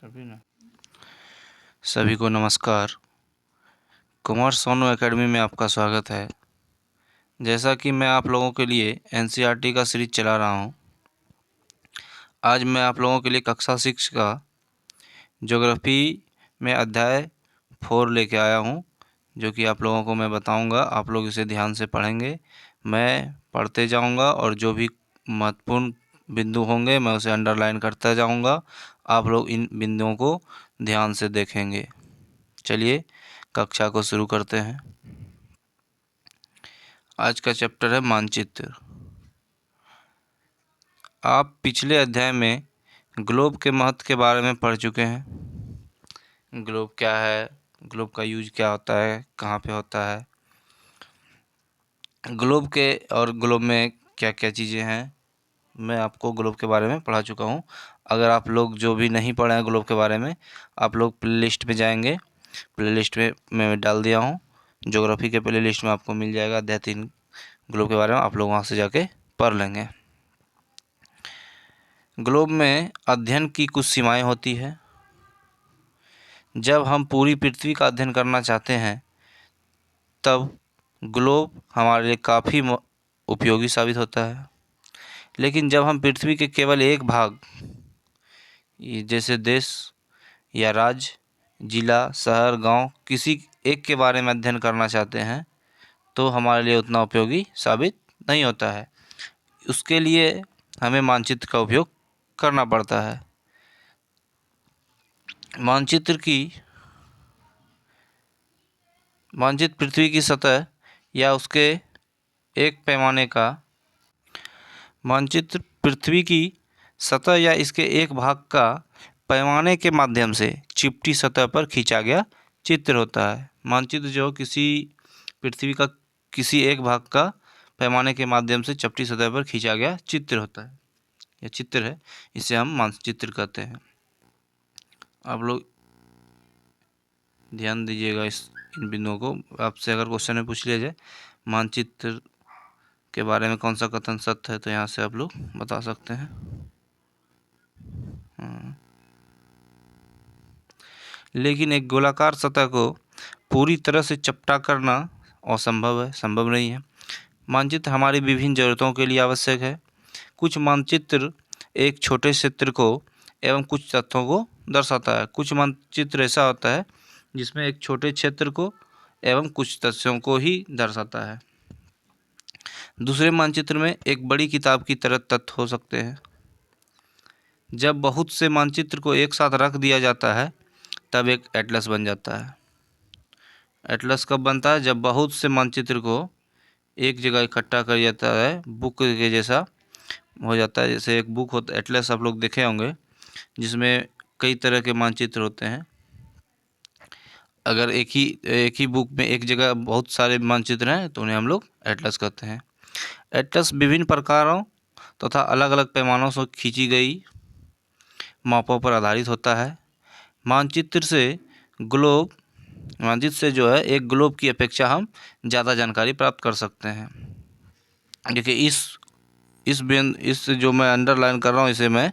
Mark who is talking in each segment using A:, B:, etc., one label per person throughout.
A: कभी ना। सभी को नमस्कार। कुमार सोनू एकेडमी में आपका स्वागत है। जैसा कि मैं आप लोगों के लिए एनसीईआरटी का सीरीज चला रहा हूं, आज मैं आप लोगों के लिए कक्षा 6 का ज्योग्राफी में अध्याय 4 लेके आया हूं, जो कि आप लोगों को मैं बताऊंगा। आप लोग इसे ध्यान से पढ़ेंगे, मैं पढ़ते जाऊंगा और जो भी महत्वपूर्ण बिंदु होंगे मैं उसे अंडरलाइन करता जाऊंगा। आप लोग इन बिंदुओं को ध्यान से देखेंगे। चलिए कक्षा को शुरू करते हैं। आज का चैप्टर है मानचित्र। आप पिछले अध्याय में ग्लोब के महत्व के बारे में पढ़ चुके हैं। ग्लोब क्या है, ग्लोब का यूज क्या होता है, कहाँ पे होता है, ग्लोब के और ग्लोब में क्या क्या चीज़ें हैं, मैं आपको ग्लोब के बारे में पढ़ा चुका हूँ। अगर आप लोग जो भी नहीं पढ़े हैं ग्लोब के बारे में, आप लोग प्लेलिस्ट में जाएंगे। प्लेलिस्ट में मैं डाल दिया हूँ, ज्योग्राफी के प्लेलिस्ट में आपको मिल जाएगा अध्याय 3 ग्लोब के बारे में। आप लोग वहाँ से जाके पढ़ लेंगे। ग्लोब में अध्ययन की कुछ सीमाएं होती है। जब हम पूरी पृथ्वी का अध्ययन करना चाहते हैं तब ग्लोब हमारे लिए काफ़ी उपयोगी साबित होता है। लेकिन जब हम पृथ्वी के केवल एक भाग, जैसे देश या राज्य, जिला, शहर, गांव, किसी एक के बारे में अध्ययन करना चाहते हैं तो हमारे लिए उतना उपयोगी साबित नहीं होता है। उसके लिए हमें मानचित्र का उपयोग करना पड़ता है। मानचित्र पृथ्वी की सतह या उसके एक पैमाने का मानचित्र पृथ्वी की सतह या इसके एक भाग का पैमाने के माध्यम से चिपटी सतह पर खींचा गया चित्र होता है। मानचित्र जो किसी पृथ्वी का किसी एक भाग का पैमाने के माध्यम से चपटी सतह पर खींचा गया चित्र होता है, यह चित्र है, इसे हम मानचित्र कहते हैं। आप लोग ध्यान दीजिएगा इन बिंदुओं को। आपसे अगर क्वेश्चन में पूछ लिया जाए मानचित्र के बारे में कौन सा कथन सत्य है, तो यहाँ से आप लोग बता सकते हैं। लेकिन एक गोलाकार सतह को पूरी तरह से चपटा करना असंभव है, संभव नहीं है। मानचित्र हमारी विभिन्न ज़रूरतों के लिए आवश्यक है। कुछ मानचित्र एक छोटे क्षेत्र को एवं कुछ तथ्यों को दर्शाता है। कुछ मानचित्र ऐसा होता है जिसमें एक छोटे क्षेत्र को एवं कुछ तथ्यों को ही दर्शाता है। दूसरे मानचित्र में एक बड़ी किताब की तरह तथ्य हो सकते हैं। जब बहुत से मानचित्र को एक साथ रख दिया जाता है तब एक एटलस बन जाता है। एटलस कब बनता है? जब बहुत से मानचित्र को एक जगह इकट्ठा कर जाता है, बुक के जैसा हो जाता है। जैसे एक बुक होता है एटलस, आप लोग देखे होंगे, जिसमें कई तरह के मानचित्र होते हैं। अगर एक ही बुक में एक जगह बहुत सारे मानचित्र हैं तो उन्हें हम लोग एटलस कहते हैं। एटलस विभिन्न प्रकारों तथा अलग अलग पैमानों से खींची गई मापों पर आधारित होता है। मानचित्र से जो है एक ग्लोब की अपेक्षा हम ज़्यादा जानकारी प्राप्त कर सकते हैं। देखिए इस जो मैं अंडरलाइन कर रहा हूँ, इसे मैं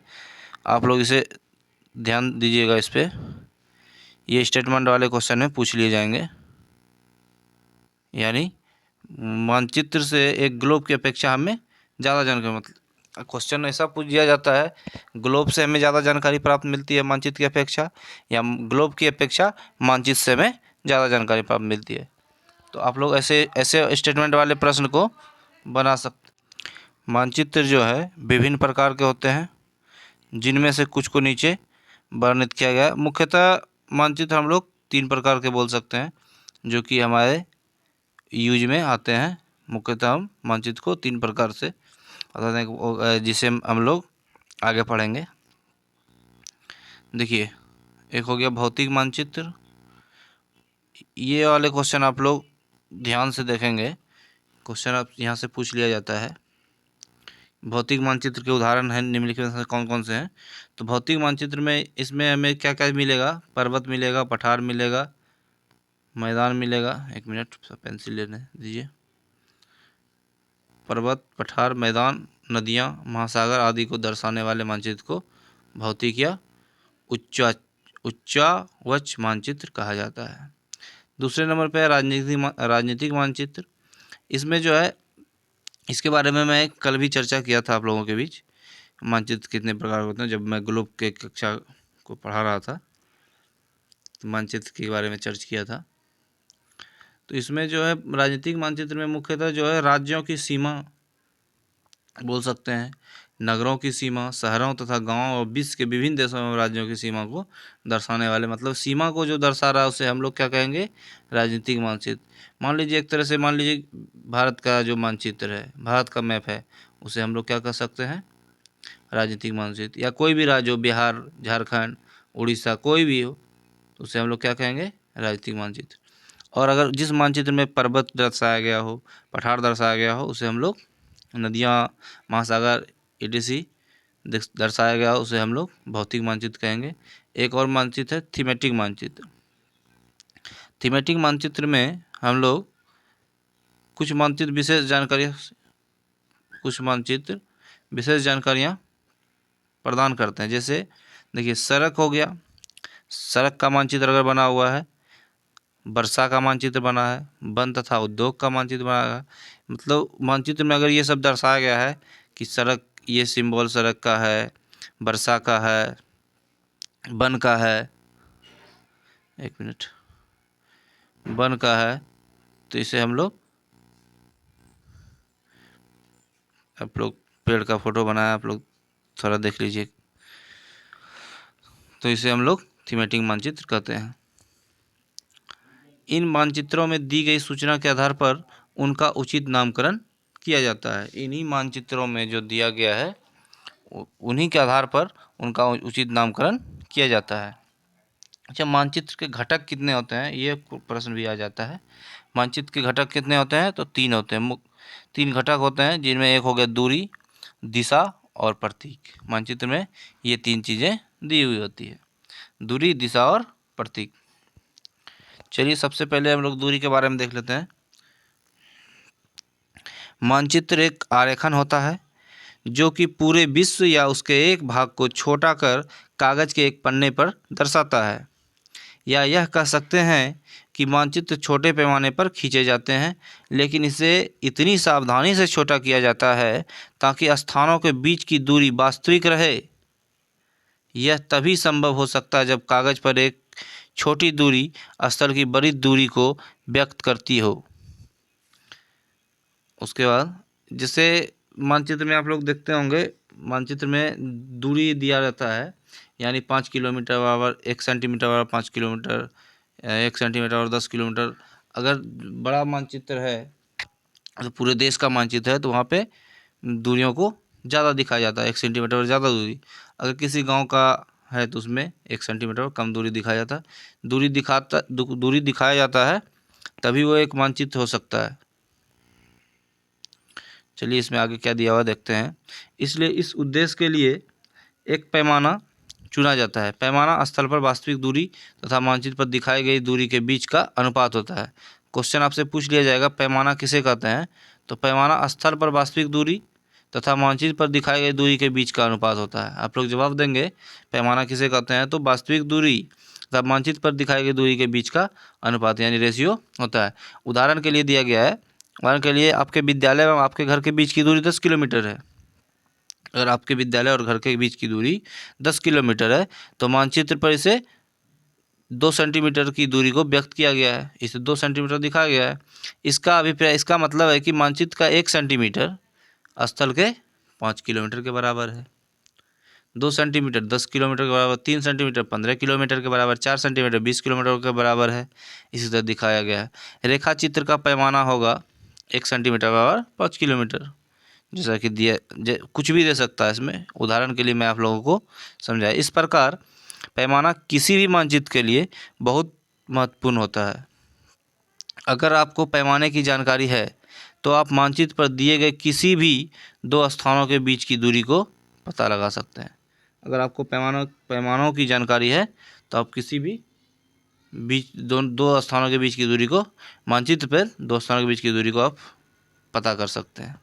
A: आप लोग इसे ध्यान दीजिएगा। इस पे ये स्टेटमेंट वाले क्वेश्चन में पूछ लिए जाएंगे। यानी मानचित्र से एक ग्लोब की अपेक्षा हमें ज़्यादा जानकारी, मतलब क्वेश्चन ऐसा पूछ दिया जाता है, ग्लोब से हमें ज़्यादा जानकारी प्राप्त मिलती है मानचित्र की अपेक्षा, या ग्लोब की अपेक्षा मानचित्र से हमें ज़्यादा जानकारी प्राप्त मिलती है। तो आप लोग ऐसे स्टेटमेंट वाले प्रश्न को बना सकते। मानचित्र जो है विभिन्न प्रकार के होते हैं, जिनमें से कुछ को नीचे वर्णित किया गया है। मुख्यतः मानचित्र हम लोग 3 प्रकार के बोल सकते हैं जो कि हमारे यूज में आते हैं। मुख्यतः हम मानचित्र को 3 प्रकार से बताते हैं, जिसे हम लोग आगे पढ़ेंगे। देखिए, एक हो गया भौतिक मानचित्र। ये वाले क्वेश्चन आप लोग ध्यान से देखेंगे, क्वेश्चन आप यहाँ से पूछ लिया जाता है। भौतिक मानचित्र के उदाहरण हैं निम्नलिखित में से कौन कौन से हैं? तो भौतिक मानचित्र में इसमें हमें क्या क्या मिलेगा? पर्वत मिलेगा, पठार मिलेगा, मैदान मिलेगा। एक मिनट पेंसिल लेने दीजिए। पर्वत, पठार, मैदान, नदियाँ, महासागर आदि को दर्शाने वाले मानचित्र को भौतिक या उच्चावच मानचित्र कहा जाता है। दूसरे नंबर पे है राजनीतिक मानचित्र। इसमें जो है, इसके बारे में मैं कल भी चर्चा किया था आप लोगों के बीच। मानचित्र कितने प्रकार होते हैं, जब मैं ग्लोब के कक्षा को पढ़ा रहा था तो मानचित्र के बारे में चर्चा किया था। तो इसमें जो है राजनीतिक मानचित्र में मुख्यतः जो है राज्यों की सीमा बोल सकते हैं, नगरों की सीमा, शहरों तथा गांवों और विश्व के विभिन्न देशों में राज्यों की सीमा को दर्शाने वाले, मतलब सीमा को जो दर्शा रहा है उसे हम लोग क्या कहेंगे, राजनीतिक मानचित्र। मान लीजिए एक तरह से मान लीजिए भारत का जो मानचित्र है, भारत का मैप है, उसे हम लोग क्या कर सकते हैं, राजनीतिक मानचित्र। या कोई भी राज्य हो, बिहार, झारखंड, उड़ीसा, कोई भी हो, तो उसे हम लोग क्या कहेंगे, राजनीतिक मानचित्र। और अगर जिस मानचित्र में पर्वत दर्शाया गया हो, पठार दर्शाया गया हो, उसे हम लोग नदियाँ, महासागर etc दर्शाया गया हो, उसे हम लोग भौतिक मानचित्र कहेंगे। एक और मानचित्र है थीमेटिक मानचित्र। थीमेटिक मानचित्र में हम लोग कुछ मानचित्र विशेष जानकारियाँ प्रदान करते हैं। जैसे देखिए, सड़क हो गया, सड़क का मानचित्र अगर बना हुआ है, वर्षा का मानचित्र बना है, वन तथा उद्योग का मानचित्र बना है, मतलब मानचित्र में अगर ये सब दर्शाया गया है कि सड़क, ये सिंबल सड़क का है, वर्षा का है, वन का है, एक मिनट, वन का है, तो इसे हम लोग, आप लोग पेड़ का फोटो बनाया, आप लोग थोड़ा देख लीजिए, तो इसे हम लोग थीमेटिक मानचित्र कहते हैं। इन मानचित्रों में दी गई सूचना के आधार पर उनका उचित नामकरण किया जाता है। इन्हीं मानचित्रों में जो दिया गया है उन्हीं के आधार पर उनका उचित नामकरण किया जाता है। अच्छा, मानचित्र के घटक कितने होते हैं, ये प्रश्न भी आ जाता है। मानचित्र के घटक कितने होते हैं, तो 3 होते हैं। तीन घटक होते हैं, जिनमें एक हो गया दूरी, दिशा और प्रतीक। मानचित्र में ये 3 चीज़ें दी हुई होती है, दूरी, दिशा और प्रतीक। चलिए सबसे पहले हम लोग दूरी के बारे में देख लेते हैं। मानचित्र एक आरेखन होता है जो कि पूरे विश्व या उसके एक भाग को छोटा कर कागज के एक पन्ने पर दर्शाता है। या यह कह सकते हैं कि मानचित्र छोटे पैमाने पर खींचे जाते हैं, लेकिन इसे इतनी सावधानी से छोटा किया जाता है ताकि स्थानों के बीच की दूरी वास्तविक रहे। यह तभी संभव हो सकता है जब कागज पर एक छोटी दूरी स्थल की बड़ी दूरी को व्यक्त करती हो। उसके बाद जैसे मानचित्र में आप लोग देखते होंगे, मानचित्र में दूरी दिया रहता है, यानी 5 किलोमीटर बराबर 1 सेंटीमीटर बराबर 5 किलोमीटर, 1 सेंटीमीटर और 10 किलोमीटर। अगर बड़ा मानचित्र है तो पूरे देश का मानचित्र है तो वहाँ पे दूरियों को ज़्यादा दिखाया जाता है, 1 सेंटीमीटर और ज़्यादा दूरी। अगर किसी गांव का है तो उसमें 1 सेंटीमीटर और कम दूरी दिखाया जाता है। दूरी दिखाया जाता है तभी वो एक मानचित्र हो सकता है। चलिए इसमें आगे क्या दिया हुआ देखते हैं। इसलिए इस उद्देश्य के लिए एक पैमाना चुना जाता है। पैमाना स्थल पर वास्तविक दूरी तथा मानचित्र पर दिखाई गई दूरी के बीच का अनुपात होता है। क्वेश्चन आपसे पूछ लिया जाएगा पैमाना किसे कहते हैं, तो पैमाना स्थल पर वास्तविक दूरी तथा मानचित्र पर दिखाई गई दूरी के बीच का अनुपात होता है। आप लोग जवाब देंगे पैमाना किसे कहते हैं, तो वास्तविक दूरी तथा मानचित्र पर दिखाई गई दूरी के बीच का अनुपात यानी रेशियो होता है। उदाहरण के लिए दिया गया है, उदाहरण के लिए आपके विद्यालय और आपके घर के बीच की दूरी 10 किलोमीटर है। अगर आपके विद्यालय और घर के बीच की दूरी 10 किलोमीटर है तो मानचित्र पर इसे 2 सेंटीमीटर की दूरी को व्यक्त किया गया है, इसे 2 सेंटीमीटर दिखाया गया है। इसका मतलब है कि मानचित्र का 1 सेंटीमीटर स्थल के 5 किलोमीटर के बराबर है। 2 सेंटीमीटर 10 किलोमीटर के बराबर, 3 सेंटीमीटर 15 किलोमीटर के बराबर, 4 सेंटीमीटर 20 किलोमीटर के बराबर है। इसी तरह दिखाया गया है। रेखा चित्र का पैमाना होगा 1 सेंटीमीटर बराबर 5 किलोमीटर। जैसा कि कुछ भी दे सकता है इसमें, उदाहरण के लिए मैं आप लोगों को समझाया। इस प्रकार पैमाना किसी भी मानचित्र के लिए बहुत महत्वपूर्ण होता है। अगर आपको पैमाने की जानकारी है तो आप मानचित्र पर दिए गए किसी भी 2 स्थानों के बीच की दूरी को पता लगा सकते हैं। अगर आपको पैमानों की जानकारी है तो आप किसी भी दो स्थानों के बीच की दूरी को, मानचित्र पर 2 स्थानों के बीच की दूरी को आप पता कर सकते हैं।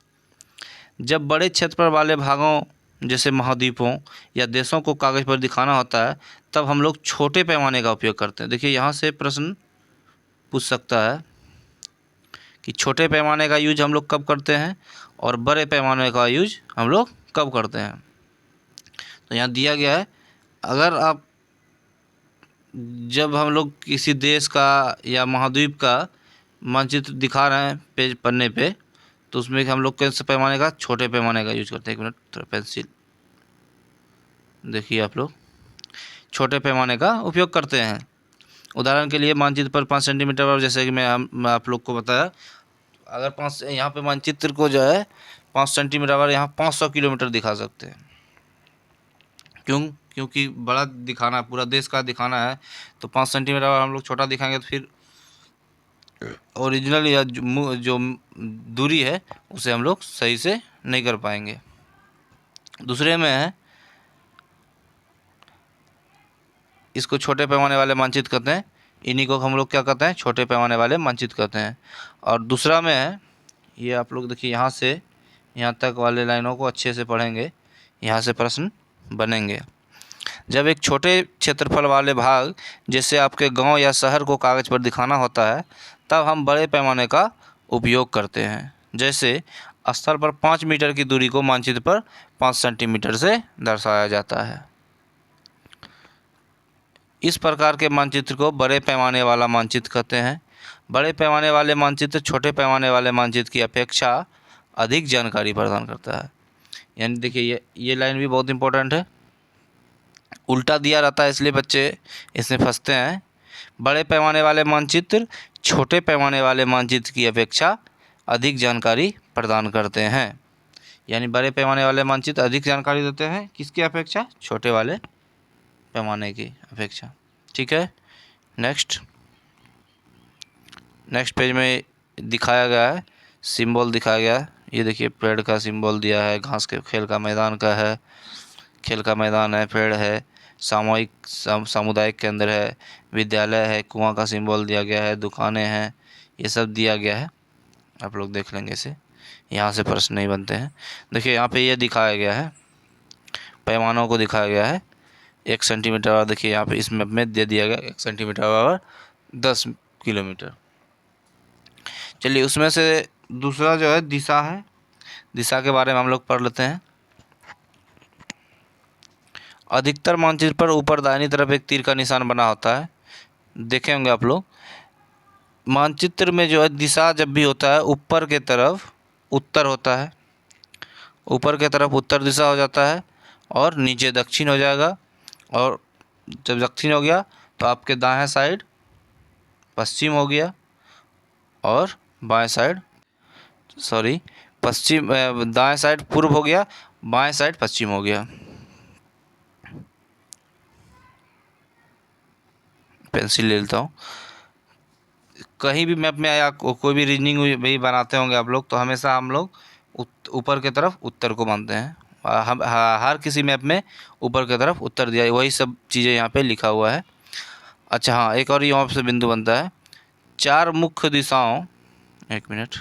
A: जब बड़े क्षेत्रफल वाले भागों जैसे महाद्वीपों या देशों को कागज पर दिखाना होता है तब हम लोग छोटे पैमाने का उपयोग करते हैं। देखिए यहाँ से प्रश्न पूछ सकता है कि छोटे पैमाने का यूज हम लोग कब करते हैं और बड़े पैमाने का यूज हम लोग कब करते हैं। तो यहाँ दिया गया है, अगर आप जब हम लोग किसी देश का या महाद्वीप का मानचित्र दिखा रहे हैं पेज पन्ने पे, तो उसमें हम लोग कैसे पैमाने का, छोटे पैमाने का यूज करते हैं। एक मिनट, थोड़ा पेंसिल देखिए, आप लोग छोटे पैमाने का उपयोग करते हैं। उदाहरण के लिए मानचित्र पर 5 सेंटीमीटर पर, जैसे कि मैं आप लोग को बताया, अगर 5 यहाँ पे मानचित्र को जो है 5 सेंटीमीटर पर यहाँ 500 किलोमीटर दिखा सकते हैं। क्योंकि बड़ा दिखाना है, पूरा देश का दिखाना है, तो 5 सेंटीमीटर पर हम लोग छोटा दिखाएंगे तो फिर ओरिजिनल या जो दूरी है उसे हम लोग सही से नहीं कर पाएंगे। दूसरे में है, इसको छोटे पैमाने वाले मानचित्र कहते हैं, इन्हीं को हम लोग क्या कहते हैं, छोटे पैमाने वाले मानचित्र कहते हैं। और दूसरा में है, ये आप लोग देखिए, यहाँ से यहाँ तक वाले लाइनों को अच्छे से पढ़ेंगे, यहाँ से प्रश्न बनेंगे। जब एक छोटे क्षेत्रफल वाले भाग जैसे आपके गांव या शहर को कागज़ पर दिखाना होता है, तब हम बड़े पैमाने का उपयोग करते हैं। जैसे स्थल पर 5 मीटर की दूरी को मानचित्र पर 5 सेंटीमीटर से दर्शाया जाता है। इस प्रकार के मानचित्र को बड़े पैमाने वाला मानचित्र कहते हैं। बड़े पैमाने वाले मानचित्र छोटे पैमाने वाले मानचित्र की अपेक्षा अधिक जानकारी प्रदान करता है। यानी देखिए, ये लाइन भी बहुत इंपॉर्टेंट है, उल्टा दिया रहता है इसलिए बच्चे इसमें फंसते हैं। बड़े पैमाने वाले मानचित्र छोटे पैमाने वाले मानचित्र की अपेक्षा अधिक जानकारी प्रदान करते हैं। यानी बड़े पैमाने वाले मानचित्र अधिक जानकारी देते हैं, किसकी अपेक्षा, छोटे वाले पैमाने की अपेक्षा। ठीक है, नेक्स्ट पेज में दिखाया गया है, सिंबल दिखाया गया है। ये देखिए, पेड़ का सिंबल दिया है, घास के खेल का मैदान का है, खेल का मैदान है, पेड़ है, सामुदायिक केंद्र है, विद्यालय है, कुआं का सिंबल दिया गया है, दुकानें हैं, ये सब दिया गया है। आप लोग देख लेंगे इसे, यहाँ से प्रश्न नहीं बनते हैं। देखिए यहाँ पे ये दिखाया गया है, पैमानों को दिखाया गया है। 1 सेंटीमीटर और देखिए यहाँ पे इस मैप में दे दिया गया 1 सेंटीमीटर और 10 किलोमीटर। चलिए, उसमें से दूसरा जो है दिशा है, दिशा के बारे में हम लोग पढ़ लेते हैं। अधिकतर मानचित्र पर ऊपर दाहिनी तरफ एक तीर का निशान बना होता है, देखे होंगे आप लोग। मानचित्र में जो है दिशा जब भी होता है, ऊपर के तरफ उत्तर होता है, ऊपर के तरफ उत्तर दिशा हो जाता है, और नीचे दक्षिण हो जाएगा। और जब दक्षिण हो गया तो आपके दाएं साइड पश्चिम हो गया, और बाएं साइड दाएं साइड पूर्व हो गया, बाएं साइड पश्चिम हो गया। पेंसिल ले लेता हूँ। कहीं भी मैप में आया, कोई भी रीजनिंग भी बनाते होंगे आप लोग, तो हमेशा हम लोग ऊपर की तरफ उत्तर को मानते हैं। हम हर किसी मैप में ऊपर की तरफ उत्तर दिया है, वही सब चीज़ें यहाँ पे लिखा हुआ है। अच्छा हाँ, एक और यहाँ से बिंदु बनता है, 4 मुख्य दिशाओं, एक मिनट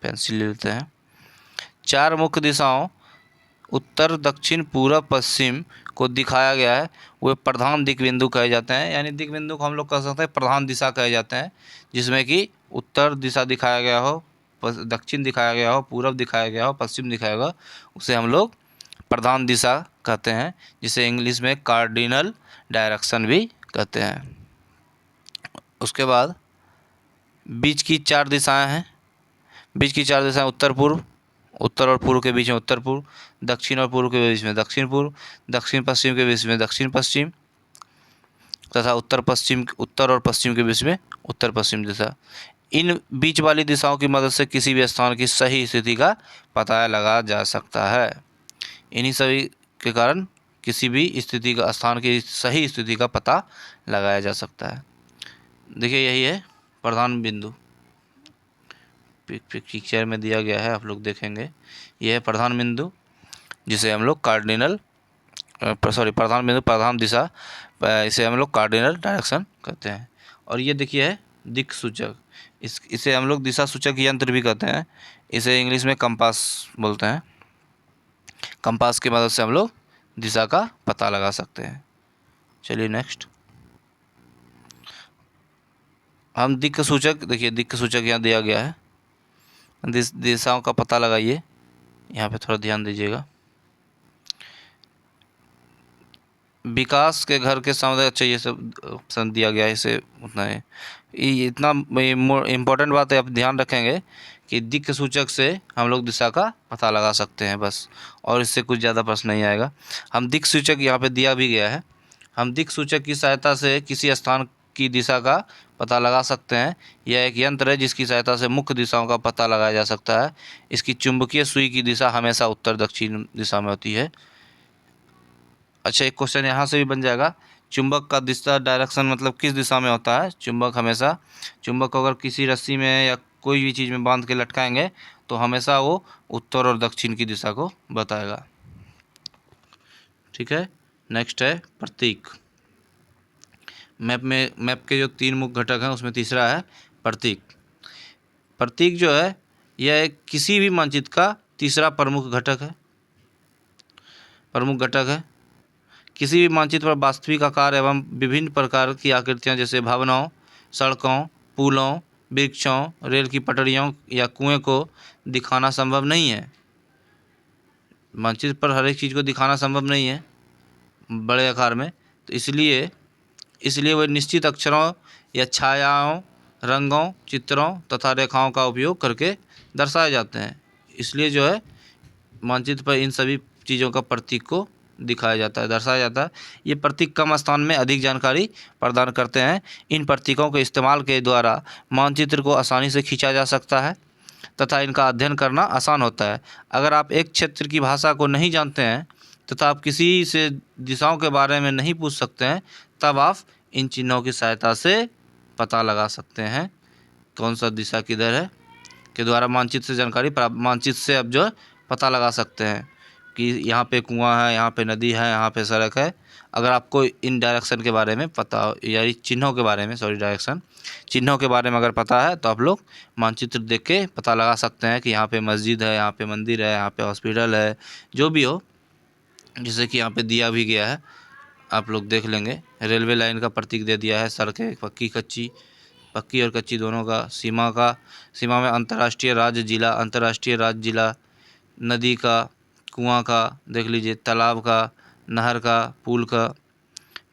A: पेंसिल ले लेते हैं। 4 मुख्य दिशाओं उत्तर, दक्षिण, पूरब, पश्चिम को दिखाया गया है, वे प्रधान दिक बिंदु कहे जाते हैं। यानी दिक बिंदु को हम लोग कह सकते हैं प्रधान दिशा कहे जाते हैं, जिसमें कि उत्तर दिशा दिखाया गया हो, दक्षिण दिखाया गया हो, पूरब दिखाया गया हो, पश्चिम दिखाया गया हो, उसे हम लोग प्रधान दिशा कहते हैं, जिसे इंग्लिश में कार्डिनल डायरेक्शन भी कहते हैं। उसके बाद बीच की 4 दिशाएं हैं। बीच की 4 दिशाएं उत्तर पूर्व, उत्तर और पूर्व के बीच में उत्तर पूर्व, दक्षिण और पूर्व के बीच में दक्षिण पूर्व, दक्षिण पश्चिम के बीच में दक्षिण पश्चिम, तथा उत्तर और पश्चिम के बीच में उत्तर पश्चिम दिशा। इन बीच वाली दिशाओं की मदद से किसी भी स्थान की सही स्थिति का पता लगाया जा सकता है। इन्हीं सभी के कारण किसी भी स्थिति का, स्थान की सही स्थिति का पता लगाया जा सकता है। देखिए यही है प्रधान बिंदु, पिक्चर में दिया गया है, आप लोग देखेंगे। यह है प्रधान बिंदु, जिसे हम लोग प्रधान बिंदु, प्रधान दिशा, इसे हम लोग कार्डिनल डायरेक्शन कहते हैं। और ये देखिए है दिक् सूचक, इसे हम लोग दिशा सूचक यंत्र भी कहते हैं। इसे इंग्लिश में कंपास बोलते हैं। कंपास की मदद से हम लोग दिशा का पता लगा सकते हैं। चलिए नेक्स्ट, हम दिक् सूचक, देखिए दिक् सूचक यहाँ दिया गया है, दिशाओं का पता लगाइए, यहाँ पे थोड़ा ध्यान दीजिएगा। विकास के घर के सामने, अच्छा ये सब ऑप्शन दिया गया है, इसे उतना है, ये इतना इम्पोर्टेंट बात है, आप ध्यान रखेंगे कि दिक् सूचक से हम लोग दिशा का पता लगा सकते हैं बस, और इससे कुछ ज़्यादा प्रश्न नहीं आएगा। हम दिक् सूचक यहाँ पे दिया भी गया है, हम दिक् सूचक की सहायता से किसी स्थान की दिशा का पता लगा सकते हैं। यह एक यंत्र है जिसकी सहायता से मुख्य दिशाओं का पता लगाया जा सकता है। इसकी चुंबकीय सुई की दिशा हमेशा उत्तर दक्षिण दिशा में होती है। अच्छा, एक क्वेश्चन यहाँ से भी बन जाएगा, चुंबक का दिशा डायरेक्शन मतलब किस दिशा में होता है। चुंबक को अगर किसी रस्सी में या कोई भी चीज़ में बांध के लटकाएंगे तो हमेशा वो उत्तर और दक्षिण की दिशा को बताएगा। ठीक है, नेक्स्ट है प्रतीक। मैप के जो 3 मुख्य घटक हैं उसमें तीसरा है प्रतीक। प्रतीक जो है यह एक किसी भी मानचित्र का तीसरा प्रमुख घटक है। किसी भी मानचित्र पर वास्तविक आकार एवं विभिन्न प्रकार की आकृतियां जैसे भवनों, सड़कों, पुलों, वृक्षों, रेल की पटरियों या कुएं को दिखाना संभव नहीं है। मानचित्र पर हर एक चीज़ को दिखाना संभव नहीं है बड़े आकार में, तो इसलिए वे निश्चित अक्षरों या छायाओं, रंगों, चित्रों तथा रेखाओं का उपयोग करके दर्शाए जाते हैं। इसलिए जो है मानचित्र पर इन सभी चीज़ों का प्रतीक को दिखाया जाता है, दर्शाया जाता है। ये प्रतीक कम स्थान में अधिक जानकारी प्रदान करते हैं। इन प्रतीकों के इस्तेमाल के द्वारा मानचित्र को आसानी से खींचा जा सकता है तथा इनका अध्ययन करना आसान होता है। अगर आप एक क्षेत्र की भाषा को नहीं जानते हैं तथा आप किसी से दिशाओं के बारे में नहीं पूछ सकते हैं, तब आप इन चिन्हों की सहायता से पता लगा सकते हैं कौन सा दिशा किधर है, के द्वारा मानचित्र से जानकारी प्राप्त, मानचित्र से अब जो पता लगा सकते हैं कि यहाँ पे कुआं है, यहाँ पे नदी है, यहाँ पे सड़क है। अगर आपको इन डायरेक्शन के बारे में पता हो, यानी चिन्हों के बारे में, चिन्हों के बारे में अगर पता है तो आप लोग मानचित्र देख के पता लगा सकते हैं कि यहाँ पे मस्जिद है, यहाँ पे मंदिर है, यहाँ पे हॉस्पिटल है, जो भी हो। जैसे कि यहाँ पे दिया भी गया है, आप लोग देख लेंगे। रेलवे लाइन का प्रतीक दे दिया है, सड़कें पक्की और कच्ची दोनों का, सीमा में अंतर्राष्ट्रीय राज्य जिला, नदी का, कुआं का देख लीजिए, तालाब का, नहर का, पुल का,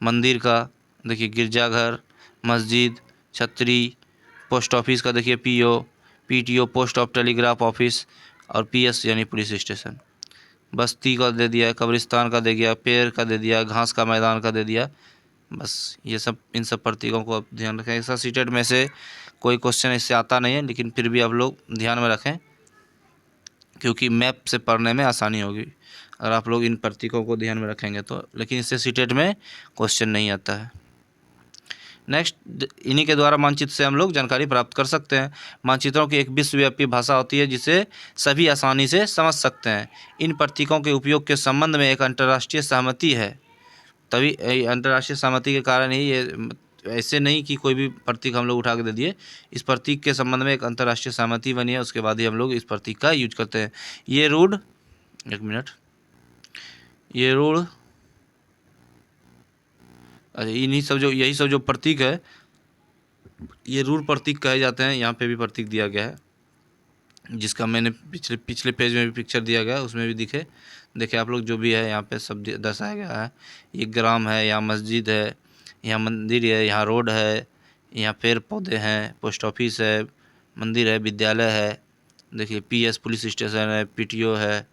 A: मंदिर का देखिए, गिरजाघर, मस्जिद, छतरी, पोस्ट ऑफिस का देखिए PTO post of telegraph office, और PS यानी पुलिस स्टेशन। बस्ती का दे दिया, कब्रिस्तान का दे दिया, पेड़ का दे दिया, घास का मैदान का दे दिया। बस ये सब, इन सब प्रतीकों को आप ध्यान रखें। ऐसा सीटेट में से कोई क्वेश्चन इससे आता नहीं है, लेकिन फिर भी आप लोग ध्यान में रखें क्योंकि मैप से पढ़ने में आसानी होगी अगर आप लोग इन प्रतीकों को ध्यान में रखेंगे तो। लेकिन इससे सीटेट में क्वेश्चन नहीं आता है। नेक्स्ट, इन्हीं के द्वारा मानचित्र से हम लोग जानकारी प्राप्त कर सकते हैं। मानचित्रों की एक विश्वव्यापी भाषा होती है जिसे सभी आसानी से समझ सकते हैं। इन प्रतीकों के उपयोग के संबंध में एक अंतर्राष्ट्रीय सहमति है। तभी अंतर्राष्ट्रीय सहमति के कारण ही ये, ऐसे नहीं कि कोई भी प्रतीक हम लोग उठा के दे दिए। इस प्रतीक के संबंध में एक अंतर्राष्ट्रीय सहमति बनी है, उसके बाद ही हम लोग इस प्रतीक का यूज करते हैं। ये रूढ़, एक मिनट, ये रूढ़, अच्छा यही सब जो प्रतीक है ये रूढ़ प्रतीक कहे जाते हैं। यहाँ पे भी प्रतीक दिया गया है जिसका मैंने पिछले पेज में भी पिक्चर दिया गया है, उसमें भी देखिए आप लोग, जो भी है यहाँ पे सब दर्शाया गया है। ये ग्राम है, यहाँ मस्जिद है, यहाँ मंदिर है, यहाँ रोड है, यहाँ पेड़ पौधे हैं, पोस्ट ऑफिस है, मंदिर है, विद्यालय है, देखिए PS पुलिस स्टेशन है, PTO है,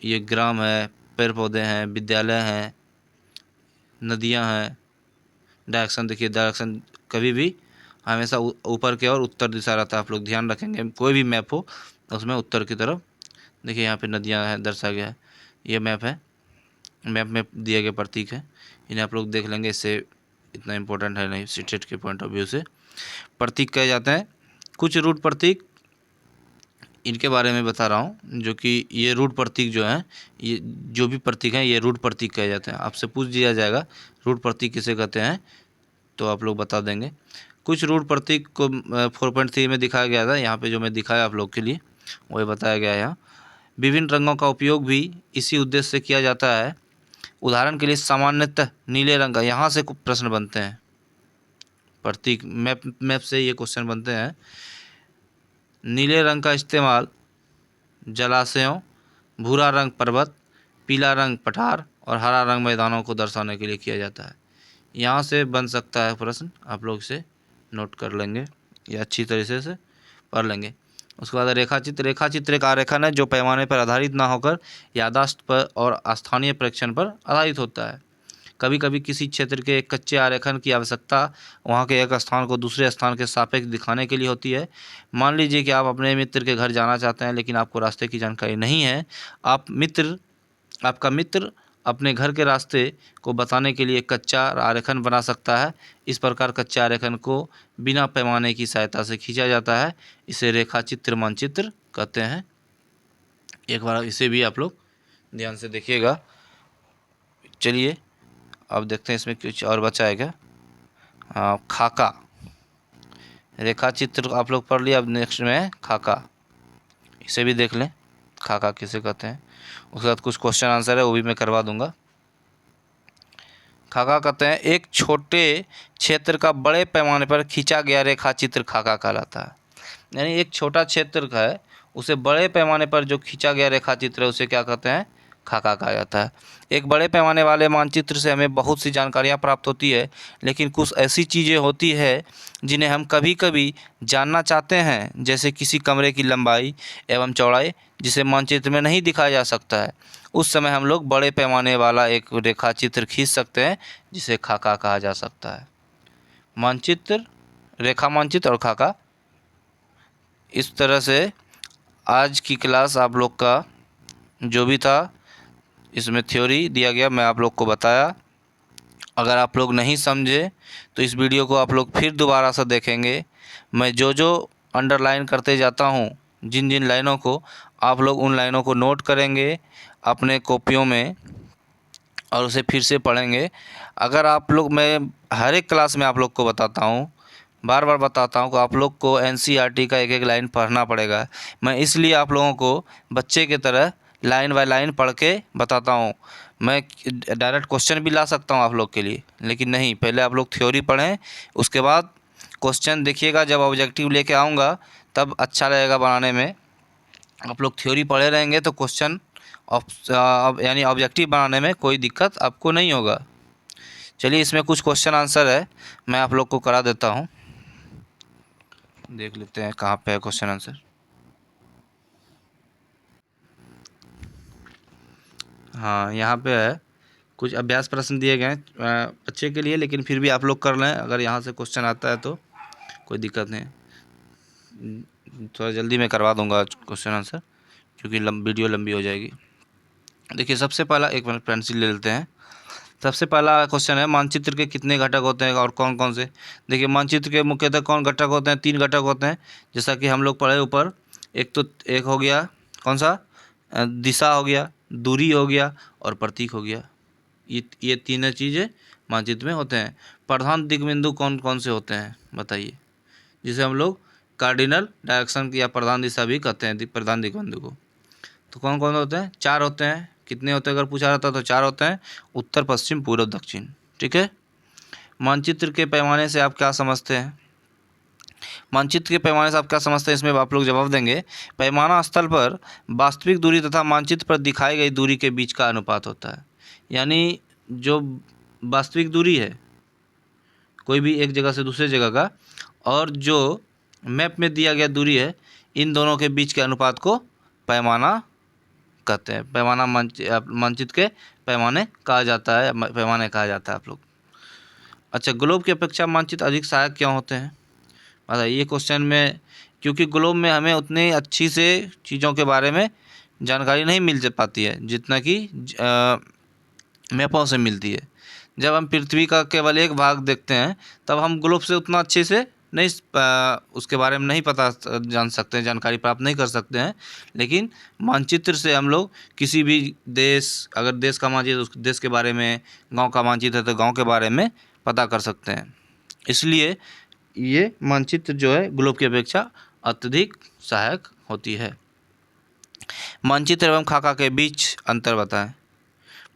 A: ये ग्राम है, पेड़ पौधे हैं, विद्यालय हैं, नदियाँ हैं। डायरेक्शन देखिए, डायरेक्शन कभी भी हमेशा ऊपर की ओर उत्तर दिशा रहता है। आप लोग ध्यान रखेंगे, कोई भी मैप हो उसमें उत्तर की तरफ। देखिए यहाँ पे नदियाँ हैं, दर्शाया गया है। ये मैप है, मैप में दिए गए प्रतीक है, इन्हें आप लोग देख लेंगे। इससे इतना इम्पोर्टेंट है नहीं सीटेट के पॉइंट ऑफ व्यू से। प्रतीक कहे जाते हैं। कुछ रूट प्रतीक, इनके बारे में बता रहा हूँ, जो कि ये रूट प्रतीक जो हैं, ये जो भी प्रतीक हैं ये रूट प्रतीक कहे जाते हैं। आपसे पूछ दिया जाएगा रूट प्रतीक किसे कहते हैं तो आप लोग बता देंगे। कुछ रूट प्रतीक को 4.3 में दिखाया गया था, यहाँ पे जो मैं दिखाया आप लोग के लिए वही बताया गया है। यहाँ विभिन्न रंगों का उपयोग भी इसी उद्देश्य से किया जाता है। उदाहरण के लिए सामान्यतः नीले रंग का, यहाँ से कुछ प्रश्न बनते हैं, प्रतीक मैप से ये क्वेश्चन बनते हैं। नीले रंग का इस्तेमाल जलाशयों, भूरा रंग पर्वत, पीला रंग पठार और हरा रंग मैदानों को दर्शाने के लिए किया जाता है। यहाँ से बन सकता है प्रश्न, आप लोग इसे नोट कर लेंगे या अच्छी तरीके से पढ़ लेंगे। उसके बाद रेखाचित्र। रेखाचित्र एक आरेखन है जो पैमाने पर आधारित ना होकर याददाश्त पर और स्थानीय परीक्षण पर आधारित होता है। कभी कभी किसी क्षेत्र के एक कच्चे आरेखन की आवश्यकता वहाँ के एक स्थान को दूसरे स्थान के सापेक्ष दिखाने के लिए होती है। मान लीजिए कि आप अपने मित्र के घर जाना चाहते हैं, लेकिन आपको रास्ते की जानकारी नहीं है। आपका मित्र अपने घर के रास्ते को बताने के लिए कच्चा आरेखन बना सकता है। इस प्रकार कच्चे आरेखन को बिना पैमाने की सहायता से खींचा जाता है। इसे रेखाचित्र मानचित्र कहते हैं। एक बार इसे भी आप लोग ध्यान से देखिएगा। चलिए अब देखते हैं इसमें कुछ और बचा है क्या। खाका। रेखाचित्र आप लोग पढ़ लिया, अब नेक्स्ट में है खाका। इसे भी देख लें, खाका किसे कहते हैं। उसके बाद कुछ क्वेश्चन आंसर है वो भी मैं करवा दूंगा। खाका कहते हैं एक छोटे क्षेत्र का बड़े पैमाने पर खींचा गया रेखाचित्र खाका कहलाता है। यानी एक छोटा क्षेत्र का है, उसे बड़े पैमाने पर जो खींचा गया रेखाचित्र है उसे क्या कहते हैं, खाका कहा जाता है। एक बड़े पैमाने वाले मानचित्र से हमें बहुत सी जानकारियाँ प्राप्त होती है, लेकिन कुछ ऐसी चीज़ें होती है जिन्हें हम कभी कभी जानना चाहते हैं, जैसे किसी कमरे की लंबाई एवं चौड़ाई जिसे मानचित्र में नहीं दिखाया जा सकता है। उस समय हम लोग बड़े पैमाने वाला एक रेखाचित्र खींच सकते हैं जिसे खाका कहा जा सकता है। मानचित्र, रेखा मानचित्र और खाका। इस तरह से आज की क्लास आप लोग का जो भी था इसमें थ्योरी दिया गया, मैं आप लोग को बताया। अगर आप लोग नहीं समझे तो इस वीडियो को आप लोग फिर दोबारा से देखेंगे। मैं जो जो अंडरलाइन करते जाता हूँ, जिन जिन लाइनों को, आप लोग उन लाइनों को नोट करेंगे अपने कॉपियों में और उसे फिर से पढ़ेंगे। अगर आप लोग, मैं हर एक क्लास में आप लोग को बताता हूँ, बार बार बताता हूँ कि आप लोग को एनसीईआरटी का एक एक लाइन पढ़ना पड़ेगा। मैं इसलिए आप लोगों को बच्चे की तरह लाइन बाय लाइन पढ़ के बताता हूँ। मैं डायरेक्ट क्वेश्चन भी ला सकता हूँ आप लोग के लिए, लेकिन नहीं, पहले आप लोग थ्योरी पढ़ें, उसके बाद क्वेश्चन देखिएगा। जब ऑब्जेक्टिव लेके आऊँगा तब अच्छा लगेगा बनाने में। आप लोग थ्योरी पढ़े रहेंगे तो क्वेश्चन यानी ऑब्जेक्टिव बनाने में कोई दिक्कत आपको नहीं होगा। चलिए इसमें कुछ क्वेश्चन आंसर है, मैं आप लोग को करा देता हूँ। देख लेते हैं कहाँ पे है क्वेश्चन आंसर। हाँ, यहाँ पे है। कुछ अभ्यास प्रश्न दिए गए हैं बच्चे के लिए, लेकिन फिर भी आप लोग कर लें। अगर यहाँ से क्वेश्चन आता है तो कोई दिक्कत नहीं, थोड़ा जल्दी मैं करवा दूंगा क्वेश्चन आंसर, क्योंकि वीडियो लंबी हो जाएगी। देखिए सबसे पहला, एक मिनट पेंसिल ले लेते हैं। सबसे पहला क्वेश्चन है, मानचित्र के कितने घटक होते हैं और कौन कौन से। देखिए मानचित्र के मुख्यतः कौन घटक होते हैं, 3 घटक होते हैं, जैसा कि हम लोग पढ़े ऊपर। एक हो गया कौन सा, दिशा हो गया, दूरी हो गया और प्रतीक हो गया। ये तीनों चीज़ें मानचित्र में होते हैं। प्रधान दिक्बिंदु कौन कौन से होते हैं बताइए, जिसे हम लोग कार्डिनल डायरेक्शन या प्रधान दिशा भी कहते हैं, प्रधान दिक्बिंदु को। तो कौन कौन होते हैं, 4 होते हैं। कितने होते हैं अगर पूछा जाता तो 4 होते हैं, उत्तर पश्चिम पूर्व दक्षिण। ठीक है। मानचित्र के पैमाने से आप क्या समझते हैं, मानचित्र के पैमाने से आप क्या समझते हैं, इसमें आप लोग जवाब देंगे। पैमाना स्थल पर वास्तविक दूरी तथा मानचित्र पर दिखाई गई दूरी के बीच का अनुपात होता है। यानी जो वास्तविक दूरी है कोई भी एक जगह से दूसरे जगह का, और जो मैप में दिया गया दूरी है, इन दोनों के बीच के अनुपात को पैमाना कहते हैं। पैमाना मानचित्र के पैमाने कहा जाता है, पैमाने कहा जाता है आप लोग। अच्छा, ग्लोब की अपेक्षा मानचित्र अधिक सहायक क्यों होते हैं बताइए। ये क्वेश्चन में, क्योंकि ग्लोब में हमें उतनी अच्छी से चीज़ों के बारे में जानकारी नहीं मिल पाती है जितना कि मैपों से मिलती है। जब हम पृथ्वी का केवल एक भाग देखते हैं तब हम ग्लोब से उतना अच्छे से नहीं उसके बारे में नहीं पता जान सकते हैं, जानकारी प्राप्त नहीं कर सकते हैं। लेकिन मानचित्र से हम लोग किसी भी देश, अगर देश का मानचित्र उस देश के बारे में, गांव का मानचित्र है तो गांव के बारे में पता कर सकते हैं। इसलिए ये मानचित्र जो है ग्लोब की अपेक्षा अत्यधिक सहायक होती है। मानचित्र एवं खाका के बीच अंतर बताएं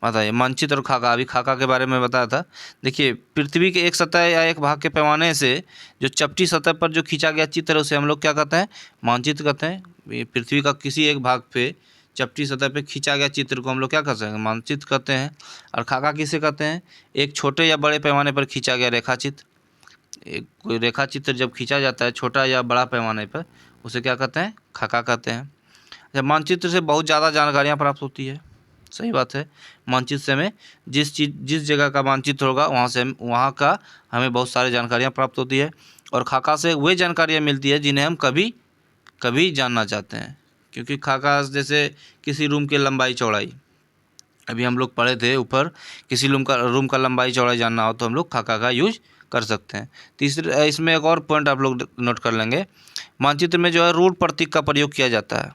A: बताइए मानचित्र और खाका। अभी खाका के बारे में बताया था। देखिए पृथ्वी के एक सतह या एक भाग के पैमाने से जो चपटी सतह पर जो खींचा गया चित्र है उसे हम लोग क्या कहते हैं, मानचित्र कहते हैं। ये पृथ्वी का किसी एक भाग पे चपटी सतह पे खींचा गया चित्र को हम लोग क्या कर सकते हैं, मानचित्र कहते हैं। और खाका किसे कहते हैं, एक छोटे या बड़े पैमाने पर खींचा गया रेखा चित्र। एक कोई रेखा चित्र जब खींचा जाता है छोटा या बड़ा पैमाने पर, उसे क्या कहते हैं, खाका कहते हैं। जब मानचित्र से बहुत ज़्यादा जानकारियाँ प्राप्त होती है, सही बात है। मानचित्र से हमें जिस जगह का मानचित्र होगा वहाँ का हमें बहुत सारी जानकारियाँ प्राप्त होती है। और खाका से वही जानकारियाँ मिलती है जिन्हें हम कभी कभी जानना चाहते हैं। क्योंकि खाका जैसे किसी रूम की लंबाई चौड़ाई, अभी हम लोग पढ़े थे ऊपर, किसी रूम का लंबाई चौड़ाई जानना हो तो हम लोग खाका का यूज कर सकते हैं। तीसरे इसमें एक और पॉइंट आप लोग नोट कर लेंगे, मानचित्र में जो है रूट प्रतीक का प्रयोग किया जाता है।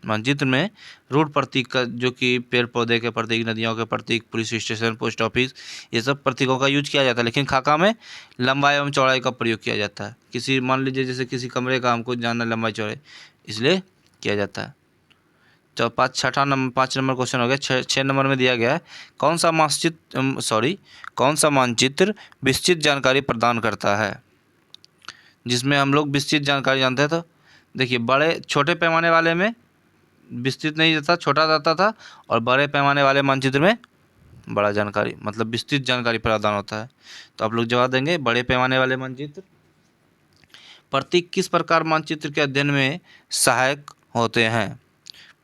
A: मानचित्र में रूट प्रतीक का, जो कि पेड़ पौधे के प्रतीक, नदियों के प्रतीक, पुलिस स्टेशन, पोस्ट ऑफिस, ये सब प्रतीकों का यूज किया जाता है। लेकिन खाका में लंबाई एवं चौड़ाई का प्रयोग किया जाता है। किसी मान लीजिए जैसे किसी कमरे का हमको जानना लंबाई चौड़ाई, इसलिए किया जाता है। तो 5 नंबर क्वेश्चन हो गया। 6 नंबर में दिया गया है, कौन सा मानचित्र विस्तृत जानकारी प्रदान करता है, जिसमें हम लोग विस्तृत जानकारी जानते हैं। तो देखिए छोटे पैमाने वाले में विस्तृत नहीं रहता, छोटा रहता था, और बड़े पैमाने वाले मानचित्र में बड़ा जानकारी मतलब विस्तृत जानकारी प्रदान होता है। तो आप लोग जवाब देंगे बड़े पैमाने वाले मानचित्र। प्रतीक किस प्रकार मानचित्र के अध्ययन में सहायक होते हैं।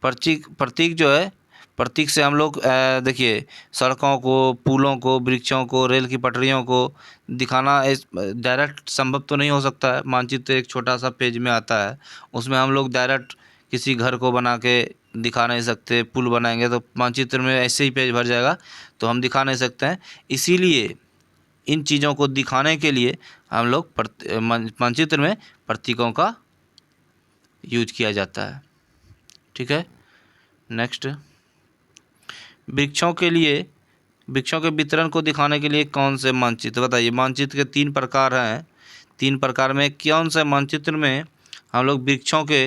A: प्रतीक जो है, प्रतीक से हम लोग देखिए सड़कों को, पुलों को, वृक्षों को, रेल की पटरियों को दिखाना डायरेक्ट संभव तो नहीं हो सकता है। मानचित्र एक छोटा सा पेज में आता है, उसमें हम लोग डायरेक्ट किसी घर को बना के दिखा नहीं सकते। पुल बनाएंगे तो मानचित्र में ऐसे ही पेज भर जाएगा, तो हम दिखा नहीं सकते हैं। इसीलिए इन चीज़ों को दिखाने के लिए हम लोग मानचित्र में प्रतीकों का यूज किया जाता है। ठीक है, नेक्स्ट, वृक्षों के वितरण को दिखाने के लिए कौन से मानचित्र, बताइए। मानचित्र के 3 प्रकार हैं। 3 प्रकार में कौन से मानचित्र में हम लोग वृक्षों के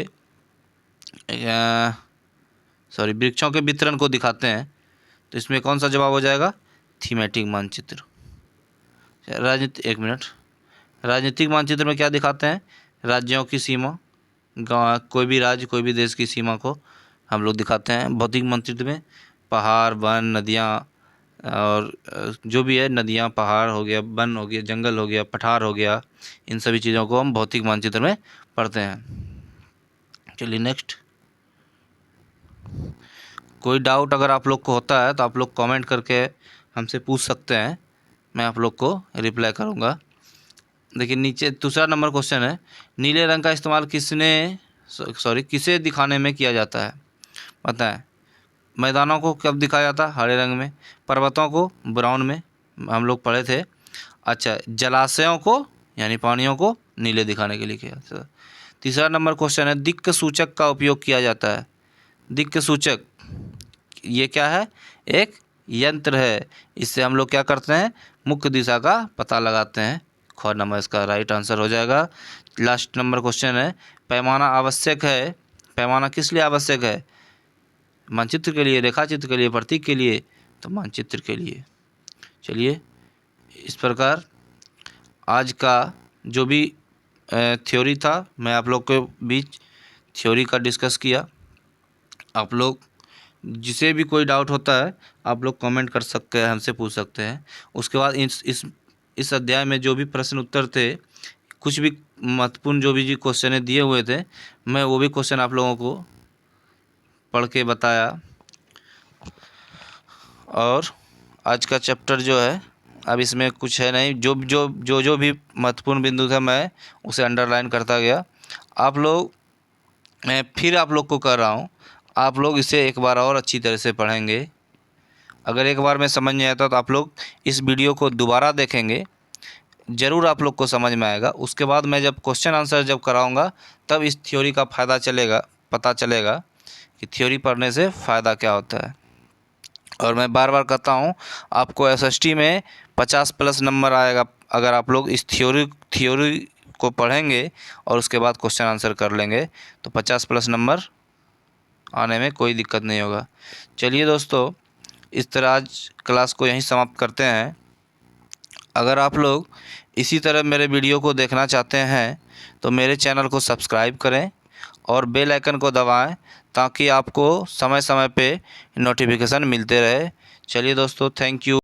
A: वितरण को दिखाते हैं। तो इसमें कौन सा जवाब हो जाएगा, थीमेटिक मानचित्र। राजनीतिक मानचित्र में क्या दिखाते हैं, राज्यों की सीमा, कोई भी राज्य, कोई भी देश की सीमा को हम लोग दिखाते हैं। भौतिक मानचित्र में पहाड़, वन, नदियाँ, और जो भी है, नदियाँ, पहाड़ हो गया, वन हो गया, जंगल हो गया, पठार हो गया, इन सभी चीज़ों को हम भौतिक मानचित्र में पढ़ते हैं। चलिए नेक्स्ट, कोई डाउट अगर आप लोग को होता है तो आप लोग कमेंट करके हमसे पूछ सकते हैं, मैं आप लोग को रिप्लाई करूँगा। देखिए नीचे दूसरा नंबर क्वेश्चन है, नीले रंग का इस्तेमाल किसे दिखाने में किया जाता है, बताएं। मैदानों को कब दिखाया जाता है, हरे रंग में। पर्वतों को ब्राउन में, हम लोग पढ़े थे। अच्छा, जलाशयों को यानी पानियों को नीले दिखाने के लिए किया जाता है। तीसरा नंबर क्वेश्चन है, दिक् सूचक का उपयोग किया जाता है। दिक् सूचक ये क्या है, एक यंत्र है। इससे हम लोग क्या करते हैं, मुख्य दिशा का पता लगाते हैं। ख नंबर इसका राइट आंसर हो जाएगा। लास्ट नंबर क्वेश्चन है, पैमाना आवश्यक है। पैमाना किस लिए आवश्यक है, मानचित्र के लिए, रेखा चित्र के लिए, प्रतीक के लिए, तो मानचित्र के लिए। चलिए, इस प्रकार आज का जो भी थ्योरी था, मैं आप लोग के बीच थ्योरी का डिस्कस किया। आप लोग जिसे भी कोई डाउट होता है आप लोग कमेंट कर सकते हैं, हमसे पूछ सकते हैं। उसके बाद इस अध्याय में जो भी प्रश्न उत्तर थे, कुछ भी महत्वपूर्ण जो भी क्वेश्चन दिए हुए थे, मैं वो भी क्वेश्चन आप लोगों को पढ़ के बताया। और आज का चैप्टर जो है, अब इसमें कुछ है नहीं, जो भी महत्वपूर्ण बिंदु था मैं उसे अंडरलाइन करता गया। मैं फिर आप लोग को कह रहा हूँ, आप लोग इसे एक बार और अच्छी तरह से पढ़ेंगे। अगर एक बार में समझ नहीं आता तो आप लोग इस वीडियो को दोबारा देखेंगे, ज़रूर आप लोग को समझ में आएगा। उसके बाद मैं जब क्वेश्चन आंसर जब कराऊंगा तब इस थ्योरी का पता चलेगा कि थ्योरी पढ़ने से फ़ायदा क्या होता है। और मैं बार बार कहता हूँ, आपको एसएसटी में 50+ नंबर आएगा अगर आप लोग इस थ्योरी को पढ़ेंगे और उसके बाद क्वेश्चन आंसर कर लेंगे, तो 50+ नंबर आने में कोई दिक्कत नहीं होगा। चलिए दोस्तों, इस तरह आज क्लास को यहीं समाप्त करते हैं। अगर आप लोग इसी तरह मेरे वीडियो को देखना चाहते हैं तो मेरे चैनल को सब्सक्राइब करें और बेल आइकन को दबाएं ताकि आपको समय समय पे नोटिफिकेशन मिलते रहे। चलिए दोस्तों, थैंक यू।